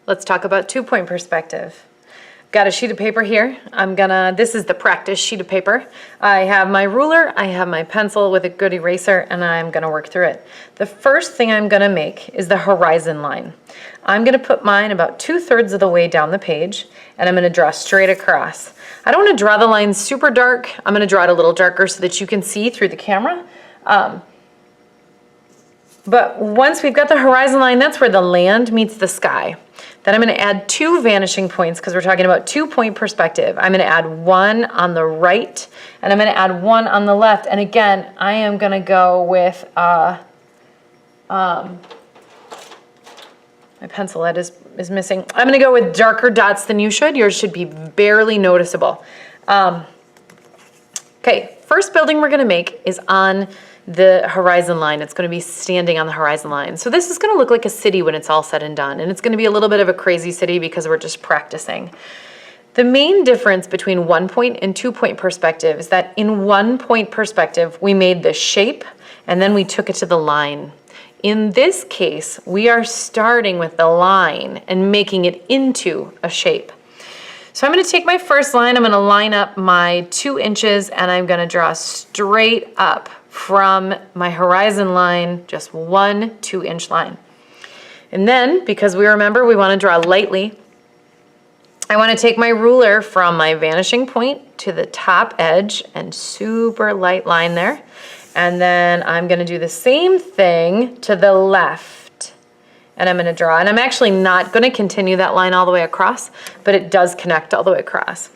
Let's talk about 2-point perspective. Got a sheet of paper here. This is the practice sheet of paper. I have my ruler, I have my pencil with a good eraser, and I'm gonna work through it. The first thing I'm gonna make is the horizon line. I'm gonna put mine about 2/3 of the way down the page, and I'm gonna draw straight across. I don't wanna draw the line super dark. I'm gonna draw it a little darker so that you can see through the camera. But once we've got the horizon line, that's where the land meets the sky. Then I'm going to add 2 vanishing points because we're talking about 2-point perspective. I'm going to add 1 on the right and I'm going to add 1 on the left. And again, I am going to go with, my pencil head is missing. I'm going to go with darker dots than you should. Yours should be barely noticeable. Okay, first building we're going to make is on the horizon line. It's going to be standing on the horizon line. So this is going to look like a city when it's all said and done. And it's going to be a little bit of a crazy city because we're just practicing. The main difference between 1-point and 2-point perspective is that in 1-point perspective, we made the shape and then we took it to the line. In this case, we are starting with the line and making it into a shape. So I'm going to take my first line, I'm going to line up my 2 inches and I'm going to draw straight up from my horizon line, just 1 2-inch line. And then, because we remember we want to draw lightly, I want to take my ruler from my vanishing point to the top edge and super light line there. And then I'm going to do the same thing to the left. And I'm going to draw, and I'm actually not going to continue that line all the way across, but it does connect all the way across.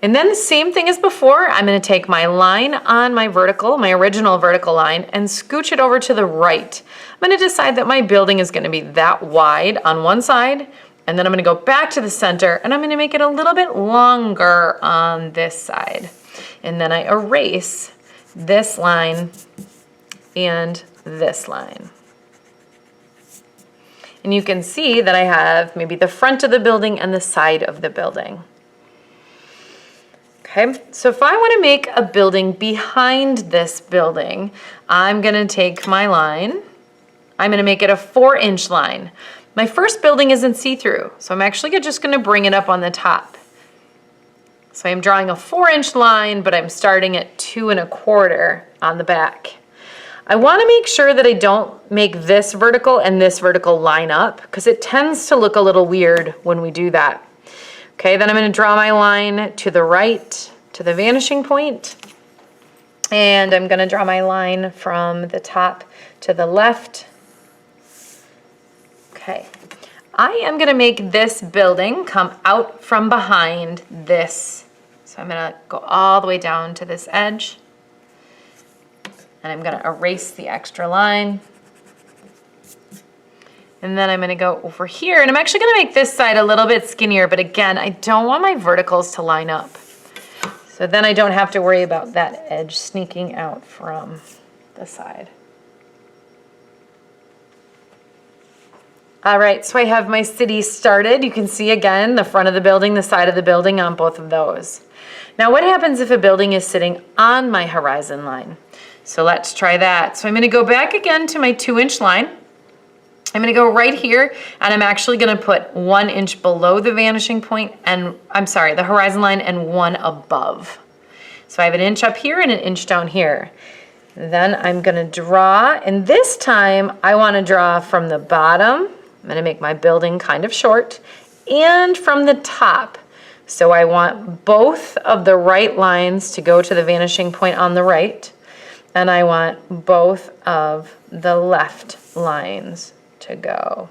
And then the same thing as before, I'm going to take my line on my vertical, my original vertical line, and scooch it over to the right. I'm going to decide that my building is going to be that wide on one side, and then I'm going to go back to the center, and I'm going to make it a little bit longer on this side. And then I erase this line and this line. And you can see that I have maybe the front of the building and the side of the building. Okay, so if I want to make a building behind this building, I'm going to take my line. I'm going to make it a 4-inch line. My first building isn't see-through, so I'm actually just going to bring it up on the top. So I'm drawing a 4-inch line, but I'm starting at 2 1/4 on the back. I want to make sure that I don't make this vertical and this vertical line up because it tends to look a little weird when we do that. Okay, then I'm going to draw my line to the right, to the vanishing point, and I'm going to draw my line from the top to the left. Okay, I am going to make this building come out from behind this. So I'm going to go all the way down to this edge, and I'm going to erase the extra line. And then I'm going to go over here, and I'm actually going to make this side a little bit skinnier, but again, I don't want my verticals to line up. So then I don't have to worry about that edge sneaking out from the side. All right, so I have my city started. You can see again the front of the building, the side of the building on both of those. Now what happens if a building is sitting on my horizon line? So let's try that. So I'm going to go back again to my 2-inch line. I'm going to go right here, and I'm actually going to put 1 inch below the vanishing point, and the horizon line, and 1 above. So I have 1 inch up here and 1 inch down here. Then I'm going to draw, and this time I want to draw from the bottom. I'm going to make my building kind of short, and from the top. So I want both of the right lines to go to the vanishing point on the right, and I want both of the left lines to go.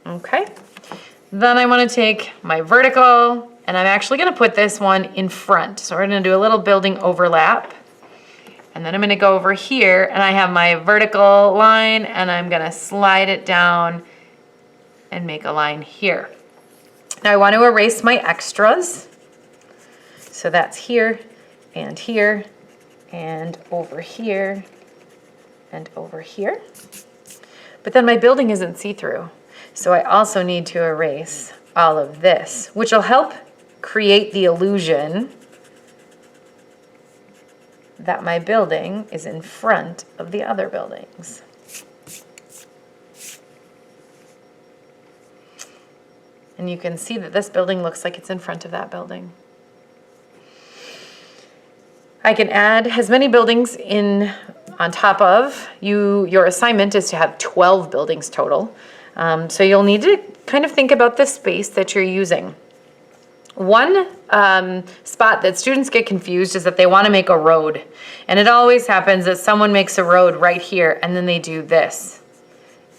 Okay, then I want to take my vertical, and I'm actually going to put this one in front. So we're going to do a little building overlap, and then I'm going to go over here, and I have my vertical line, and I'm going to slide it down and make a line here. Now I want to erase my extras. So that's here and here and over here and over here. But then my building isn't see-through. So I also need to erase all of this, which will help create the illusion that my building is in front of the other buildings. And you can see that this building looks like it's in front of that building. I can add as many buildings in on top of you. Your assignment is to have 12 buildings total. So you'll need to kind of think about the space that you're using. One spot that students get confused is that they want to make a road. And it always happens that someone makes a road right here and then they do this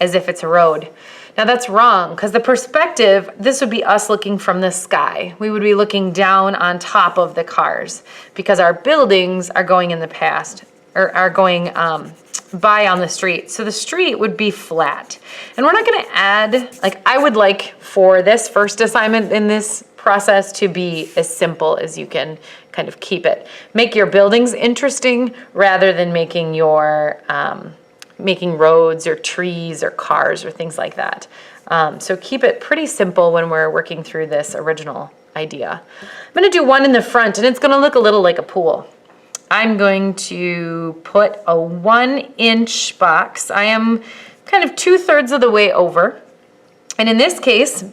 as if it's a road. Now that's wrong, because the perspective, this would be us looking from the sky. We would be looking down on top of the cars because our buildings are going in the past, or are going by on the street. So the street would be flat. And we're not gonna add, like I would like for this first assignment in this process to be as simple as you can kind of keep it. Make your buildings interesting rather than making your making roads or trees or cars or things like that. So keep it pretty simple when we're working through this original idea. I'm gonna do one in the front and it's gonna look a little like a pool. I'm going to put a 1-inch box. I am kind of 2/3 of the way over. And in this case,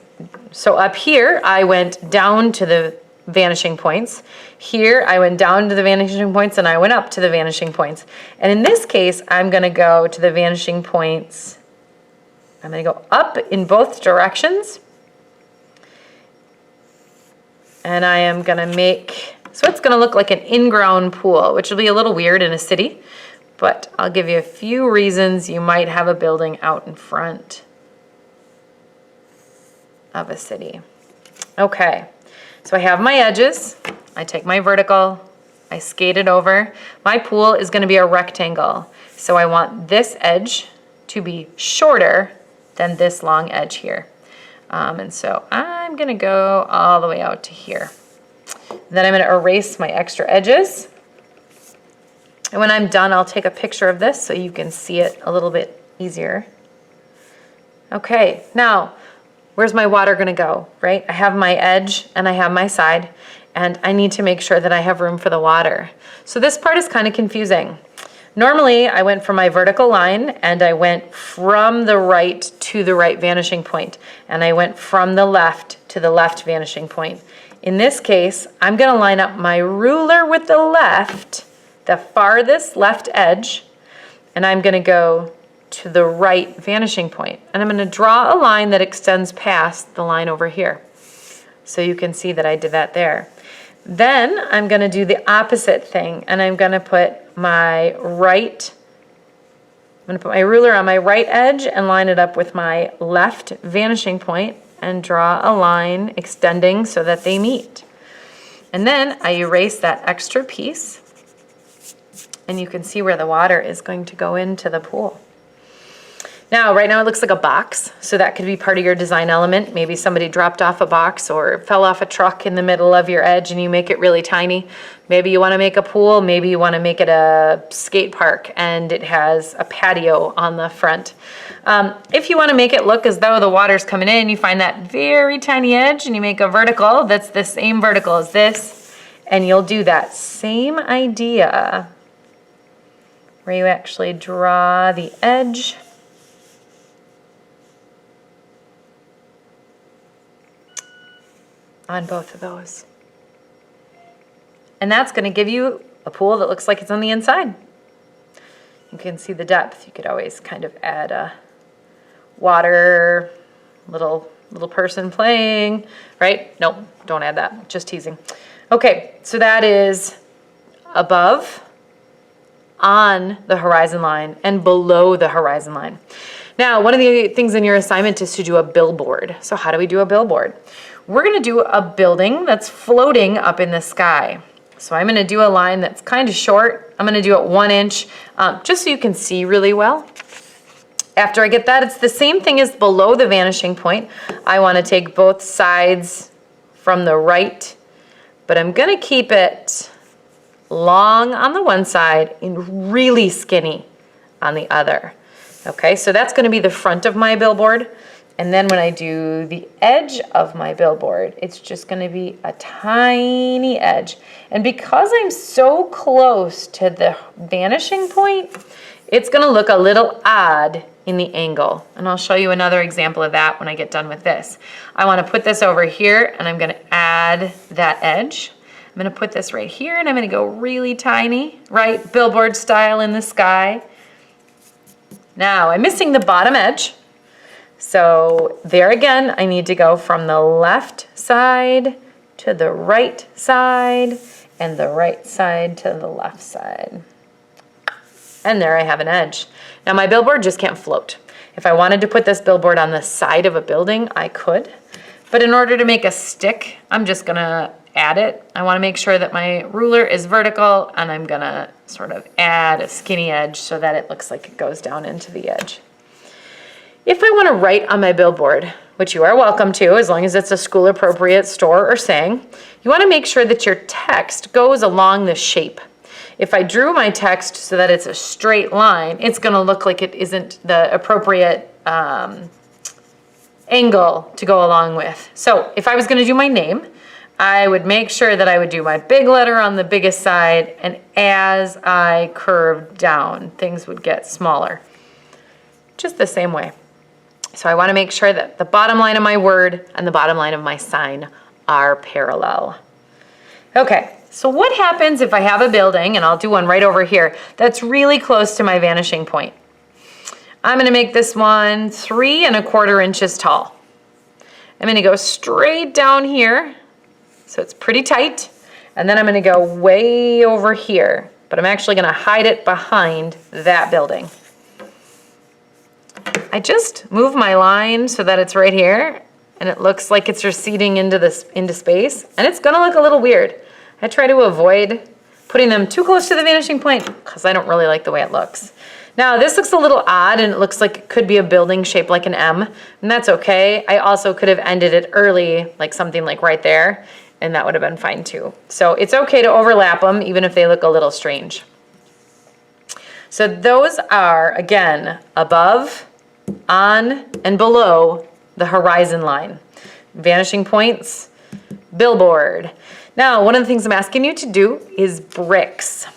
so up here, I went down to the vanishing points. Here, I went down to the vanishing points and I went up to the vanishing points. And in this case, I'm gonna go to the vanishing points. I'm gonna go up in both directions. And I am gonna make, so it's gonna look like an in-ground pool, which will be a little weird in a city, but I'll give you a few reasons you might have a building out in front of a city. Okay. So I have my edges, I take my vertical, I skate it over. My pool is gonna be a rectangle. So I want this edge to be shorter than this long edge here. And so I'm gonna go all the way out to here. Then I'm gonna erase my extra edges. And when I'm done, I'll take a picture of this so you can see it a little bit easier. Okay, now, where's my water gonna go, right? I have my edge and I have my side, and I need to make sure that I have room for the water. So this part is kind of confusing. Normally, I went from my vertical line and I went from the right to the right vanishing point, and I went from the left to the left vanishing point. In this case, I'm gonna line up my ruler with the left, the farthest left edge, and I'm gonna go to the right vanishing point. And I'm gonna draw a line that extends past the line over here. So you can see that I did that there. Then I'm gonna do the opposite thing, and I'm gonna put my ruler on my right edge and line it up with my left vanishing point and draw a line extending so that they meet. And then I erase that extra piece, and you can see where the water is going to go into the pool. Now, right now it looks like a box, so that could be part of your design element. Maybe somebody dropped off a box or fell off a truck in the middle of your edge and you make it really tiny. Maybe you want to make a pool, maybe you want to make it a skate park and it has a patio on the front. If you want to make it look as though the water's coming in, you find that very tiny edge and you make a vertical that's the same vertical as this, and you'll do that same idea where you actually draw the edge on both of those. And that's going to give you a pool that looks like it's on the inside. You can see the depth. You could always kind of add a water, little person playing, right? Nope, don't add that, just teasing. Okay, so that is above, on the horizon line, and below the horizon line. Now, one of the things in your assignment is to do a billboard. So how do we do a billboard? We're gonna do a building that's floating up in the sky. So I'm gonna do a line that's kind of short. I'm gonna do it 1 inch, just so you can see really well. After I get that, it's the same thing as below the vanishing point. I wanna take both sides from the right, but I'm gonna keep it long on the one side and really skinny on the other. Okay, so that's gonna be the front of my billboard. And then when I do the edge of my billboard, it's just gonna be a tiny edge. And because I'm so close to the vanishing point, it's gonna look a little odd in the angle. And I'll show you another example of that when I get done with this. I want to put this over here and I'm going to add that edge. I'm going to put this right here and I'm going to go really tiny, right? Billboard style in the sky. Now I'm missing the bottom edge. So there again, I need to go from the left side to the right side and the right side to the left side. And there I have an edge. Now my billboard just can't float. If I wanted to put this billboard on the side of a building, I could. But in order to make a stick, I'm just gonna add it. I wanna make sure that my ruler is vertical and I'm gonna sort of add a skinny edge so that it looks like it goes down into the edge. If I wanna write on my billboard, which you are welcome to as long as it's a school appropriate store or saying, you wanna make sure that your text goes along the shape. If I drew my text so that it's a straight line, it's gonna look like it isn't the appropriate angle to go along with. So if I was gonna do my name, I would make sure that I would do my big letter on the biggest side, and as I curved down, things would get smaller. Just the same way. So I wanna make sure that the bottom line of my word and the bottom line of my sign are parallel. Okay. So what happens if I have a building, and I'll do one right over here, that's really close to my vanishing point? I'm gonna make this one 3 1/4 inches tall. I'm gonna go straight down here, so it's pretty tight, and then I'm gonna go way over here, but I'm actually gonna hide it behind that building. I just move my line so that it's right here, and it looks like it's receding into space, and it's gonna look a little weird. I try to avoid putting them too close to the vanishing point because I don't really like the way it looks. Now this looks a little odd and it looks like it could be a building shaped like an M, and that's okay. I also could have ended it early, like something like right there, and that would have been fine too. So it's okay to overlap them even if they look a little strange. So those are, again, above, on, and below the horizon line. Vanishing points, billboard. Now, one of the things I'm asking you to do is bricks.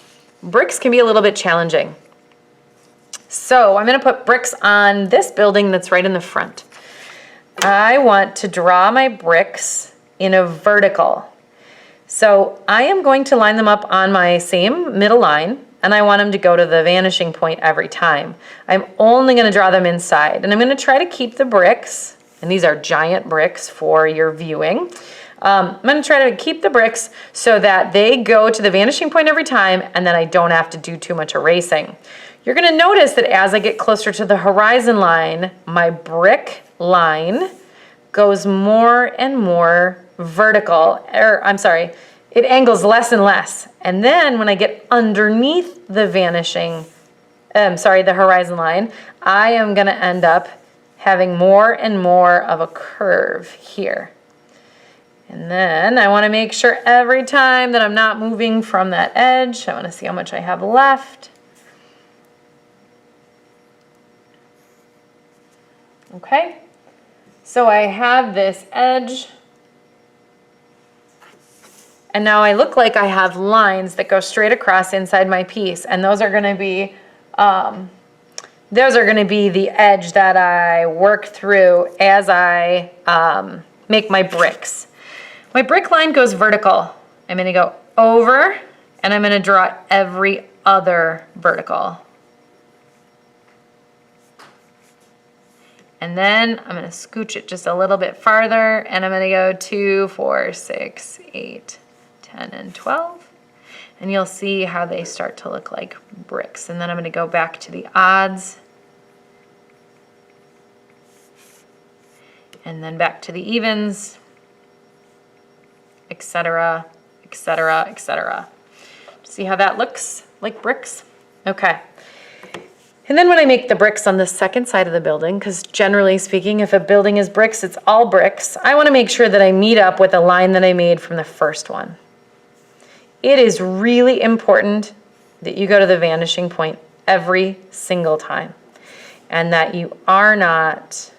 Bricks can be a little bit challenging. So I'm gonna put bricks on this building that's right in the front. I want to draw my bricks in a vertical. So I am going to line them up on my same middle line, and I want them to go to the vanishing point every time. I'm only gonna draw them inside, and I'm gonna try to keep the bricks, and these are giant bricks for your viewing. I'm gonna try to keep the bricks so that they go to the vanishing point every time, and then I don't have to do too much erasing. You're gonna notice that as I get closer to the horizon line, my brick line goes more and more vertical, it angles less and less. And then when I get underneath the the horizon line, I am gonna end up having more and more of a curve here. And then I wanna make sure every time that I'm not moving from that edge, I wanna see how much I have left. Okay, so I have this edge, and now I look like I have lines that go straight across inside my piece, and those are gonna be the edge that I work through as I make my bricks. My brick line goes vertical. I'm gonna go over, and I'm gonna draw every other vertical. And then I'm gonna scooch it just a little bit farther, and I'm gonna go 2, 4, 6, 8, 10, and 12. And you'll see how they start to look like bricks. And then I'm gonna go back to the odds, and then back to the evens, etc., etc., etc. See how that looks like bricks? Okay. And then when I make the bricks on the second side of the building, because generally speaking, if a building is bricks, it's all bricks, I want to make sure that I meet up with a line that I made from the first one. It is really important that you go to the vanishing point every single time, and that you are not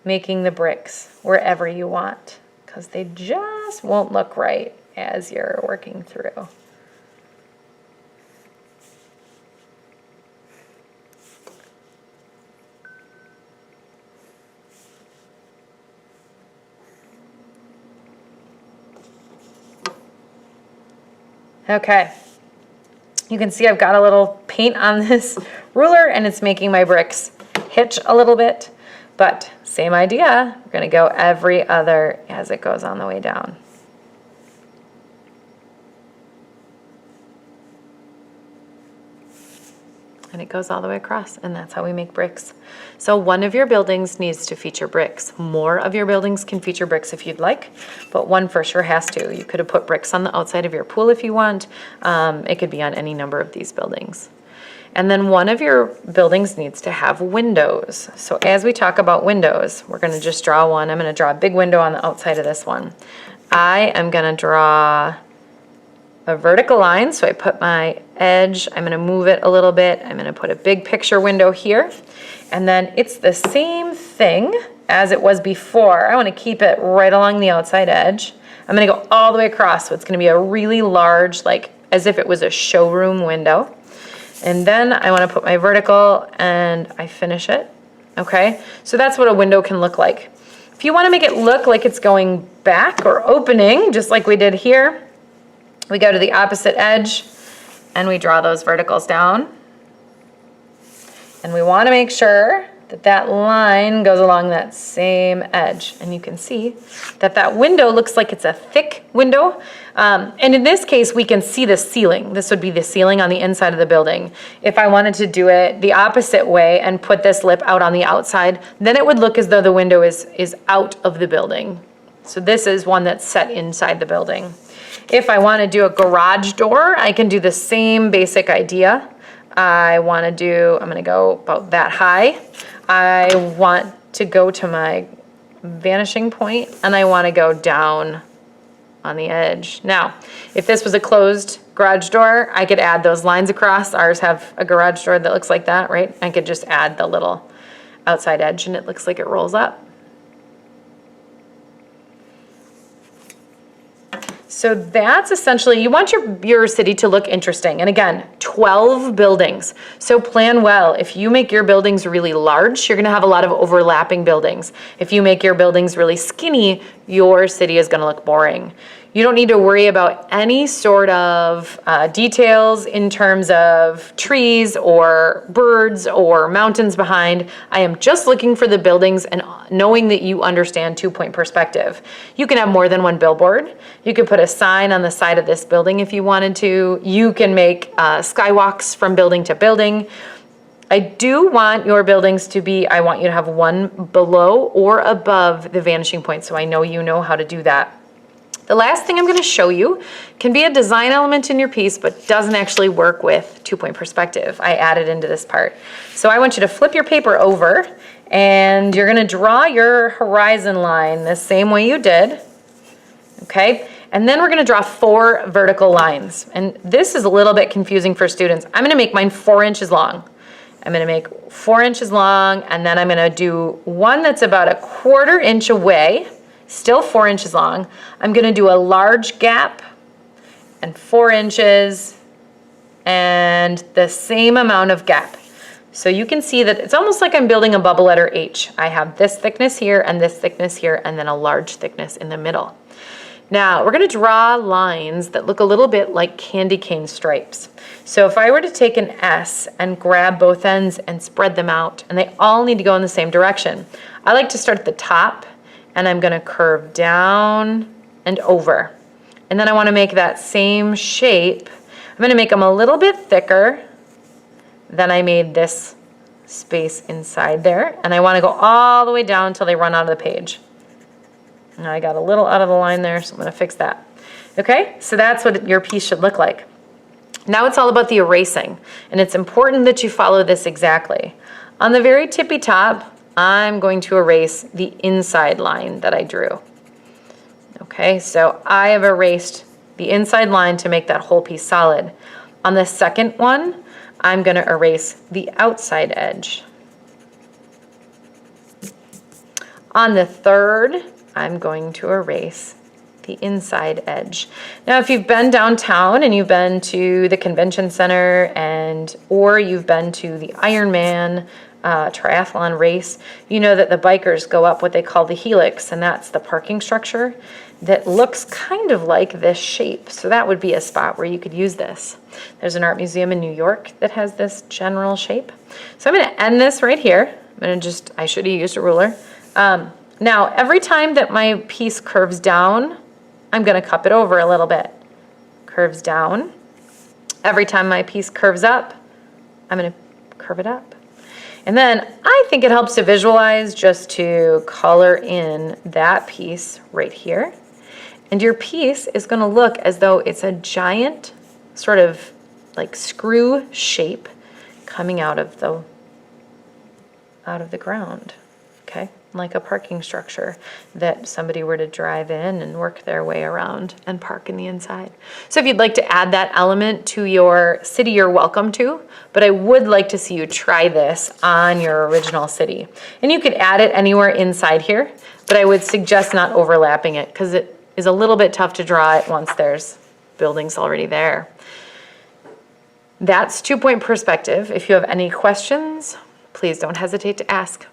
making the bricks wherever you want, because they just won't look right as you're working through. Okay. You can see I've got a little paint on this ruler and it's making my bricks hitch a little bit, but same idea. We're gonna go every other as it goes on the way down. And it goes all the way across, and that's how we make bricks. So one of your buildings needs to feature bricks. More of your buildings can feature bricks if you'd like, but one for sure has to. You could have put bricks on the outside of your pool if you want. It could be on any number of these buildings. And then one of your buildings needs to have windows. So as we talk about windows, we're gonna just draw one. I'm gonna draw a big window on the outside of this one. I am gonna draw a vertical line, so I put my edge, I'm gonna move it a little bit, I'm gonna put a big picture window here, and then it's the same thing as it was before. I wanna keep it right along the outside edge. I'm gonna go all the way across, so it's gonna be a really large, like as if it was a showroom window. And then I wanna put my vertical and I finish it, okay? So that's what a window can look like. If you wanna make it look like it's going back or opening, just like we did here, we go to the opposite edge and we draw those verticals down. And we want to make sure that that line goes along that same edge. And you can see that that window looks like it's a thick window. And in this case, we can see the ceiling. This would be the ceiling on the inside of the building. If I wanted to do it the opposite way and put this lip out on the outside, then it would look as though the window is out of the building. So this is one that's set inside the building. If I want to do a garage door, I can do the same basic idea. I'm going to go about that high. I want to go to my vanishing point and I want to go down on the edge. Now, if this was a closed garage door, I could add those lines across. Ours have a garage door that looks like that, right? I could just add the little outside edge and it looks like it rolls up. So that's essentially, you want your city to look interesting. And again, 12 buildings. So plan well. If you make your buildings really large, you're gonna have a lot of overlapping buildings. If you make your buildings really skinny, your city is gonna look boring. You don't need to worry about any sort of details in terms of trees or birds or mountains behind. I am just looking for the buildings and knowing that you understand 2-point perspective. You can have more than one billboard. You could put a sign on the side of this building if you wanted to. You can make skywalks from building to building. I do want your buildings to be, I want you to have one below or above the vanishing point, so I know you know how to do that. The last thing I'm going to show you can be a design element in your piece, but doesn't actually work with 2-point perspective. I added into this part. So I want you to flip your paper over and you're going to draw your horizon line the same way you did. Okay? And then we're going to draw 4 vertical lines. And this is a little bit confusing for students. I'm going to make mine 4 inches long. I'm going to make 4 inches long, and then I'm going to do one that's about 1/4 inch away. Still 4 inches long. I'm gonna do a large gap and 4 inches and the same amount of gap. So you can see that it's almost like I'm building a bubble letter H. I have this thickness here and this thickness here and then a large thickness in the middle. Now we're gonna draw lines that look a little bit like candy cane stripes. So if I were to take an S and grab both ends and spread them out, and they all need to go in the same direction. I like to start at the top and I'm gonna curve down and over. And then I wanna make that same shape. I'm gonna make them a little bit thicker than I made this space inside there. And I wanna go all the way down until they run out of the page. Now I got a little out of the line there, so I'm gonna fix that. Okay, so that's what your piece should look like. Now it's all about the erasing, and it's important that you follow this exactly. On the very tippy top, I'm going to erase the inside line that I drew. Okay, so I have erased the inside line to make that whole piece solid. On the second one, I'm going to erase the outside edge. On the third, I'm going to erase the inside edge. Now, if you've been downtown and you've been to the convention center or you've been to the Ironman triathlon race, you know that the bikers go up what they call the helix, and that's the parking structure. that looks kind of like this shape. So that would be a spot where you could use this. There's an art museum in New York that has this general shape. So I'm going to end this right here. I'm going to I should have used a ruler. Now, every time that my piece curves down, I'm going to cup it over a little bit. Curves down. Every time my piece curves up, I'm going to curve it up. And then I think it helps to visualize just to color in that piece right here. And your piece is going to look as though it's a giant sort of like screw shape coming out of the ground, okay? Like a parking structure that somebody were to drive in and work their way around and park in the inside. So if you'd like to add that element to your city, you're welcome to, but I would like to see you try this on your original city. And you could add it anywhere inside here, but I would suggest not overlapping it because it is a little bit tough to draw it once there's buildings already there. That's 2-point perspective. If you have any questions, please don't hesitate to ask.